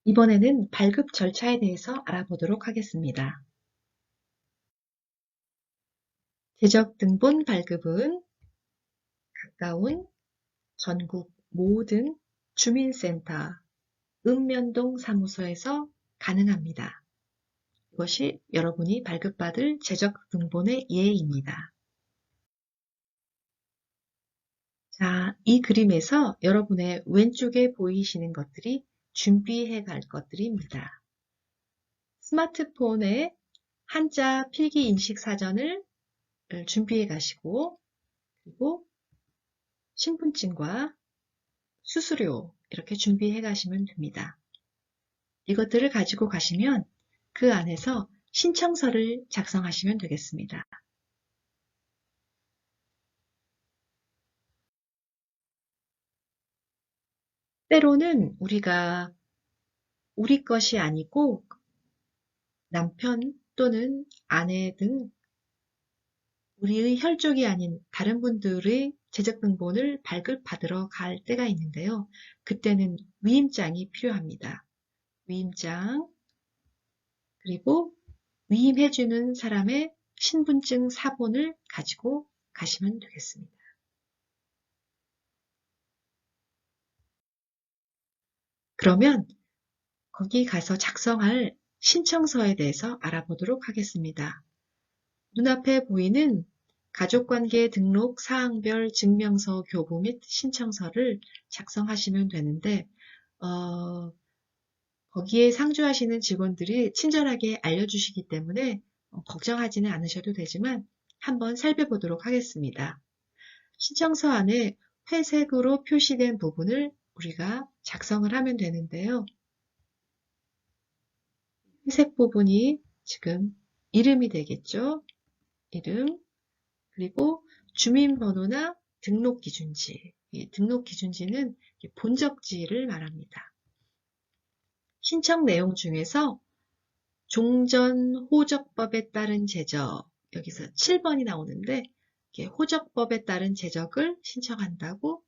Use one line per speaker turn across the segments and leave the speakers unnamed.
이번에는 발급 절차에 대해서 알아보도록 하겠습니다. 재적등본 발급은 가까운 전국 모든 주민센터, 읍면동 사무소에서 가능합니다. 이것이 여러분이 발급받을 재적등본의 예입니다. 자, 이 그림에서 여러분의 왼쪽에 보이시는 것들이 준비해 갈 것들입니다. 스마트폰에 한자 필기 인식 사전을 준비해 가시고, 그리고 신분증과 수수료 이렇게 준비해 가시면 됩니다. 이것들을 가지고 가시면 그 안에서 신청서를 작성하시면 되겠습니다. 때로는 우리가 우리 것이 아니고 남편 또는 아내 등 우리의 혈족이 아닌 다른 분들의 재적등본을 발급받으러 갈 때가 있는데요. 그때는 위임장이 필요합니다. 위임장, 그리고 위임해주는 사람의 신분증 사본을 가지고 가시면 되겠습니다. 그러면 거기 가서 작성할 신청서에 대해서 알아보도록 하겠습니다. 눈앞에 보이는 가족관계 등록 사항별 증명서 교부 및 신청서를 작성하시면 되는데 거기에 상주하시는 직원들이 친절하게 알려주시기 때문에 걱정하지는 않으셔도 되지만 한번 살펴보도록 하겠습니다. 신청서 안에 회색으로 표시된 부분을 우리가 작성을 하면 되는데요. 회색 부분이 지금 이름이 되겠죠. 이름, 그리고 주민번호나 등록기준지. 이 등록기준지는 본적지를 말합니다. 신청 내용 중에서 종전호적법에 따른 제적, 여기서 7번이 나오는데 호적법에 따른 제적을 신청한다고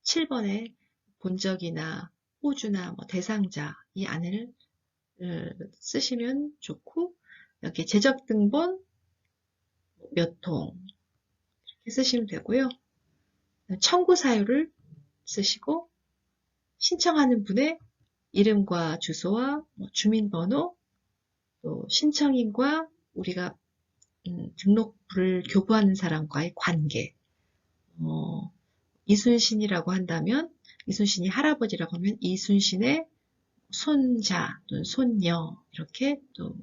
7번에 본적이나 호주나 대상자 이 안을 쓰시면 좋고, 여기 재적등본 몇 통 이렇게 쓰시면 되고요. 청구 사유를 쓰시고 신청하는 분의 이름과 주소와 주민번호, 또 신청인과 우리가 등록부를 교부하는 사람과의 관계, 이순신이라고 한다면 이순신이 할아버지라고 하면 이순신의 손자 또는 손녀 이렇게 또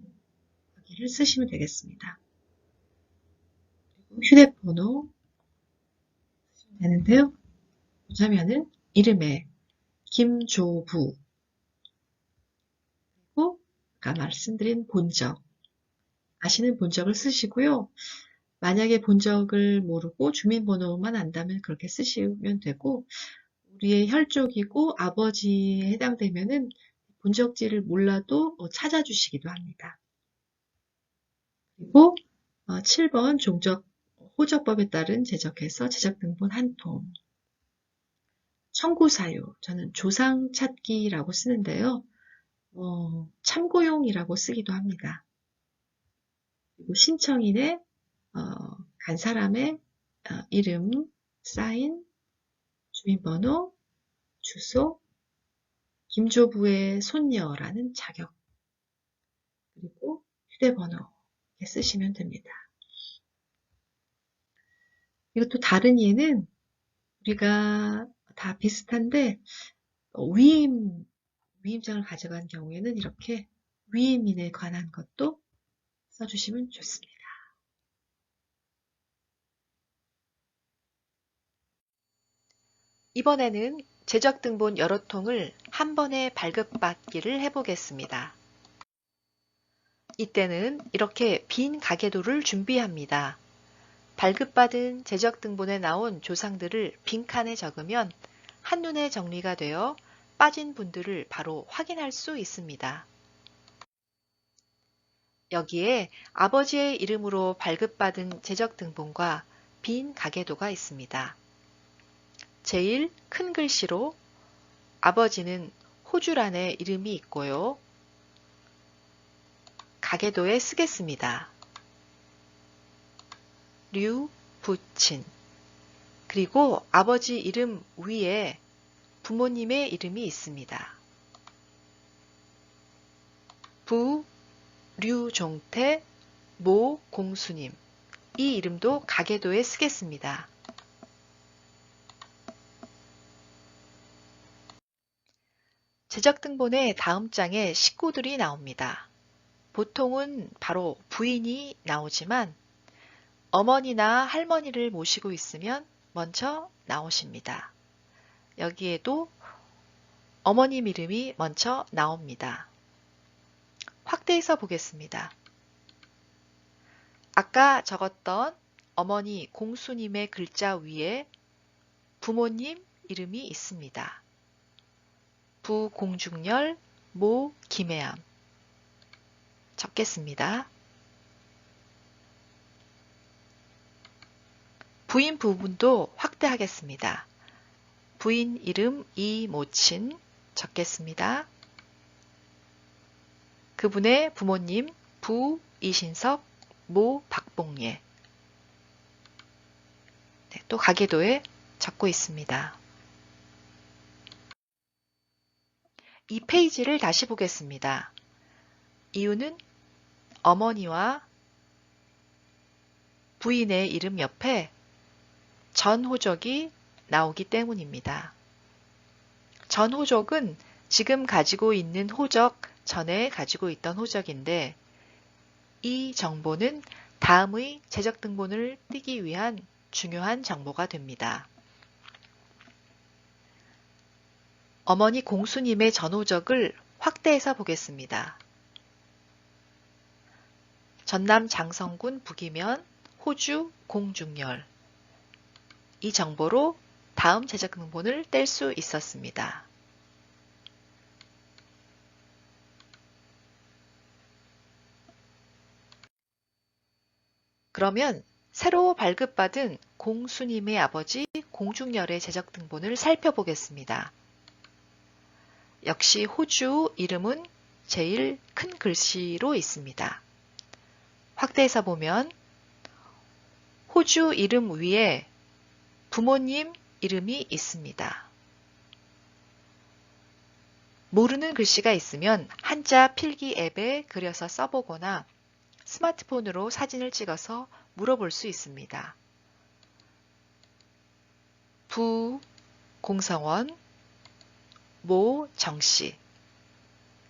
여기를 쓰시면 되겠습니다. 그리고 휴대번호 쓰시면 되는데요. 보자면은 이름에 김조부, 그리고 아까 말씀드린 본적, 아시는 본적을 쓰시고요. 만약에 본적을 모르고 주민번호만 안다면 그렇게 쓰시면 되고, 우리의 혈족이고 아버지에 해당되면은 본적지를 몰라도 찾아주시기도 합니다. 그리고 7번 호적법에 따른 제적해서 재적등본 한 통. 청구사유, 저는 조상찾기라고 쓰는데요. 참고용이라고 쓰기도 합니다. 그리고 신청인의 간 사람의 이름, 사인, 주민번호, 주소, 김조부의 손녀라는 자격, 그리고 휴대번호 이렇게 쓰시면 됩니다. 그리고 또 다른 예는 우리가 다 비슷한데 위임장을 가져간 경우에는 이렇게 위임인에 관한 것도 써주시면 좋습니다. 이번에는 재적등본 여러 통을 한 번에 발급받기를 해보겠습니다. 이때는 이렇게 빈 가계도를 준비합니다. 발급받은 재적등본에 나온 조상들을 빈칸에 적으면 한눈에 정리가 되어 빠진 분들을 바로 확인할 수 있습니다. 여기에 아버지의 이름으로 발급받은 재적등본과 빈 가계도가 있습니다. 제일 큰 글씨로 아버지는 호주란에 이름이 있고요. 가계도에 쓰겠습니다. 류, 부친. 그리고 아버지 이름 위에 부모님의 이름이 있습니다. 부, 류종태, 모, 공수님. 이 이름도 가계도에 쓰겠습니다. 제적등본의 다음 장에 식구들이 나옵니다. 보통은 바로 부인이 나오지만 어머니나 할머니를 모시고 있으면 먼저 나오십니다. 여기에도 어머님 이름이 먼저 나옵니다. 확대해서 보겠습니다. 아까 적었던 어머니 공수님의 글자 위에 부모님 이름이 있습니다. 부 공중열, 모 김혜암. 적겠습니다. 부인 부분도 확대하겠습니다. 부인 이름 이모친 적겠습니다. 그분의 부모님 부 이신석, 모 박봉예. 네, 또 가계도에 적고 있습니다. 이 페이지를 다시 보겠습니다. 이유는 어머니와 부인의 이름 옆에 전호적이 나오기 때문입니다. 전호적은 지금 가지고 있는 호적 전에 가지고 있던 호적인데 이 정보는 다음의 제적등본을 띄기 위한 중요한 정보가 됩니다. 어머니 공수님의 전호적을 확대해서 보겠습니다. 전남 장성군 북이면 호주 공중열. 이 정보로 다음 제적등본을 뗄 수 있었습니다. 그러면 새로 발급받은 공수님의 아버지 공중열의 제적등본을 살펴보겠습니다. 역시 호주 이름은 제일 큰 글씨로 있습니다. 확대해서 보면 호주 이름 위에 부모님 이름이 있습니다. 모르는 글씨가 있으면 한자 필기 앱에 그려서 써보거나 스마트폰으로 사진을 찍어서 물어볼 수 있습니다. 부 공성원, 모 정씨.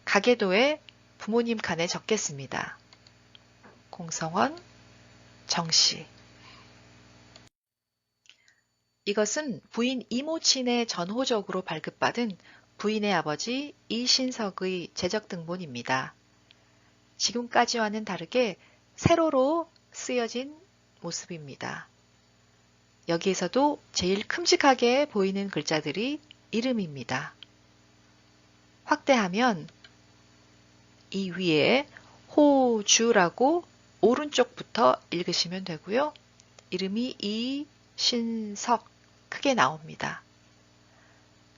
가계도에 부모님 칸에 적겠습니다. 공성원, 정씨. 이것은 부인 이모친의 전호적으로 발급받은 부인의 아버지 이신석의 제적등본입니다. 지금까지와는 다르게 세로로 쓰여진 모습입니다. 여기에서도 제일 큼직하게 보이는 글자들이 이름입니다. 확대하면 이 위에 호주라고 오른쪽부터 읽으시면 되고요. 이름이 이신석 크게 나옵니다.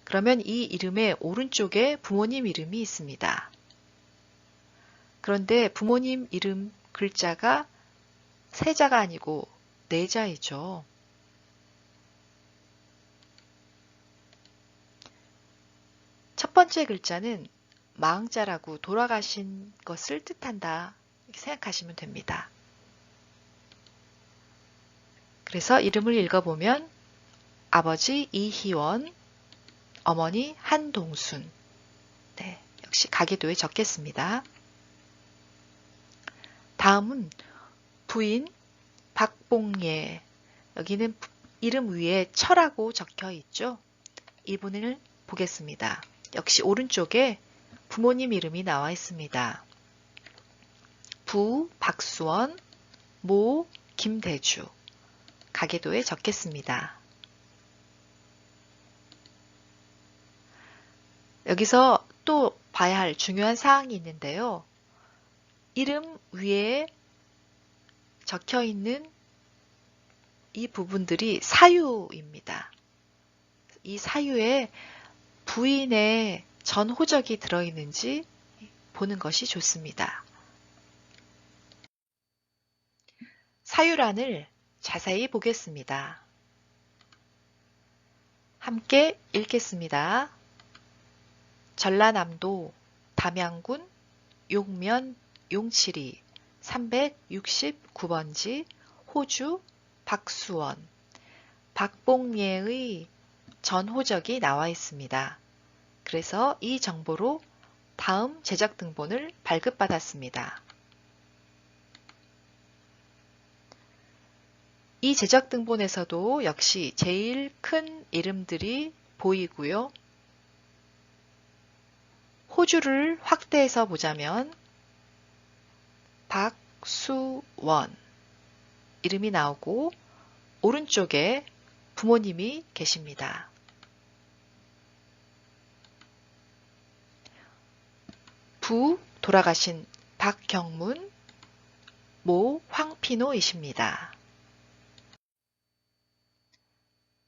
그러면 이 이름의 오른쪽에 부모님 이름이 있습니다. 그런데 부모님 이름 글자가 세 자가 아니고 네 자이죠. 첫 번째 글자는 망자라고 돌아가신 것을 뜻한다 이렇게 생각하시면 됩니다. 그래서 이름을 읽어보면 아버지 이희원, 어머니 한동순. 네, 역시 가계도에 적겠습니다. 다음은 부인 박봉예. 여기는 이름 위에 철하고 적혀 있죠. 이분을 보겠습니다. 역시 오른쪽에 부모님 이름이 나와 있습니다. 부 박수원, 모 김대주. 가계도에 적겠습니다. 여기서 또 봐야 할 중요한 사항이 있는데요. 이름 위에 적혀 있는 이 부분들이 사유입니다. 이 사유에 부인의 전 호적이 들어있는지 보는 것이 좋습니다. 사유란을 자세히 보겠습니다. 함께 읽겠습니다. 전라남도 담양군 용면 용칠이 369번지 호주 박수원 박봉예의 전호적이 나와 있습니다. 그래서 이 정보로 다음 제적 등본을 발급받았습니다. 이 제적 등본에서도 역시 제일 큰 이름들이 보이고요. 호주를 확대해서 보자면 박수원 이름이 나오고 오른쪽에 부모님이 계십니다. 부 돌아가신 박경문, 모 황피노이십니다.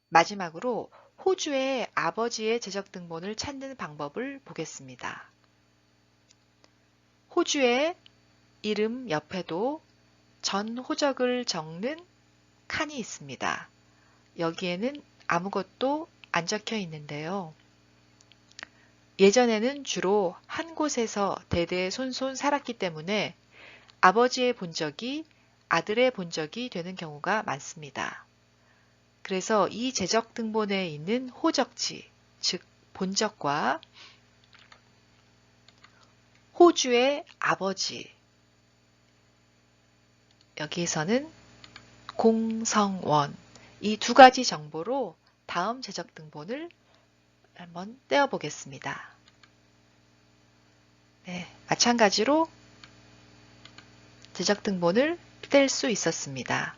마지막으로 호주의 아버지의 제적 등본을 찾는 방법을 보겠습니다. 호주의 이름 옆에도 전 호적을 적는 칸이 있습니다. 여기에는 아무것도 안 적혀 있는데요. 예전에는 주로 한 곳에서 대대손손 살았기 때문에 아버지의 본적이 아들의 본적이 되는 경우가 많습니다. 그래서 이 제적 등본에 있는 호적지, 즉 본적과 호주의 아버지, 여기에서는 공성원, 이 두 가지 정보로 다음 제적 등본을 한번 떼어보겠습니다. 네, 마찬가지로 제적 등본을 뗄 수 있었습니다.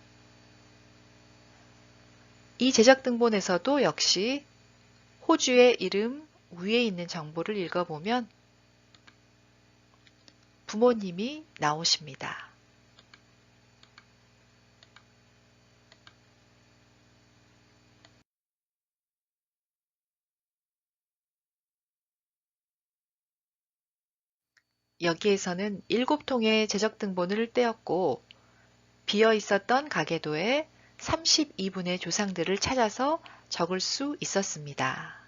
이 제적 등본에서도 역시 호주의 이름 위에 있는 정보를 읽어보면 부모님이 나오십니다. 여기에서는 7통의 제적 등본을 떼었고 비어 있었던 가계도에 32분의 조상들을 찾아서 적을 수 있었습니다.